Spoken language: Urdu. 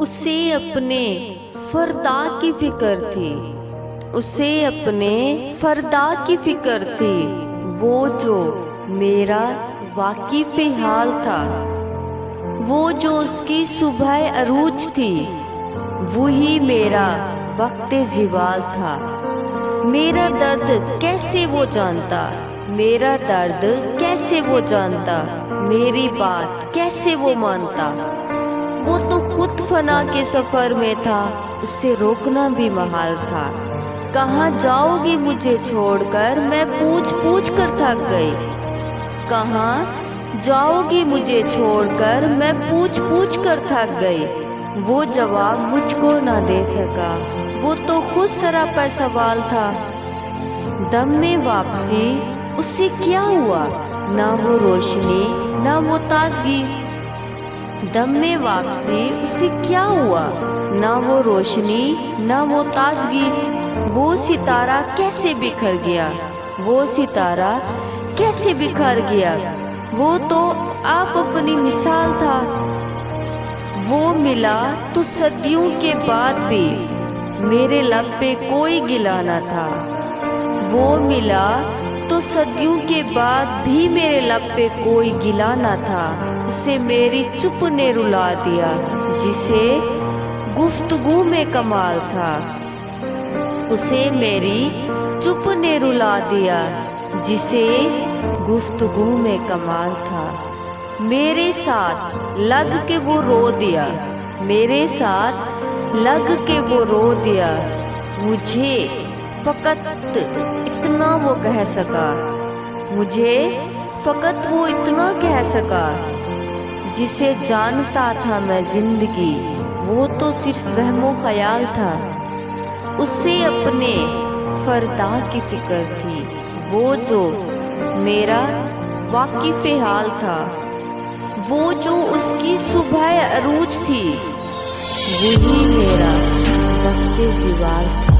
اسے اپنے فردا کی فکر تھی، اسے اپنے فردا کی فکر تھی، وہ جو میرا واقف حال تھا، وہ جو اس کی صبح عروج تھی، وہی میرا وقت زوال تھا۔ میرا درد کیسے وہ جانتا، میرا درد کیسے وہ جانتا، میری بات کیسے وہ مانتا۔ وہ تو خود فنا کے سفر میں تھا، اسے روکنا بھی محال تھا۔ کہاں جاؤ گی مجھے چھوڑ کر، میں پوچھ پوچھ کر تھک گئی۔ کہاں جاؤ گی مجھے چھوڑ کر، میں پوچھ پوچھ کر تھک گئی۔ وہ جواب مجھ کو نہ دے سکا، وہ تو خود سراپا سوال تھا۔ دم میں واپسی اس سے کیا ہوا، نہ وہ روشنی نہ وہ تازگی۔ دم میں واپسی اس سے کیا ہوا، نہ وہ روشنی نہ وہ تازگی۔ وہ ستارہ کیسے بکھر گیا، وہ ستارہ کیسے بکھر گیا، وہ تو آپ اپنی مثال تھا۔ وہ ملا تو صدیوں کے بعد بھی میرے لب پہ کوئی گلہ نہ تھا، وہ ملا تو صدیوں کے بعد بھی میرے لب پہ کوئی گلہ نہ تھا۔ اسے میری چپ نے رلا دیا، جسے گفتگو میں کمال تھا، اسے میری چپ نے رلا دیا، جسے گفتگو میں کمال تھا۔ میرے ساتھ لگ کے وہ رو دیا، میرے ساتھ لگ کے وہ رو دیا، مجھے فقط اتنا وہ کہہ سکا، مجھے فقط وہ اتنا کہہ سکا۔ جسے جانتا تھا میں زندگی، وہ تو صرف وہم و خیال تھا۔ اسے اپنے فردا کی فکر تھی، وہ جو میرا واقف حال تھا، وہ جو اس کی صبح عروج تھی، وہی میرا وقت زوال تھا۔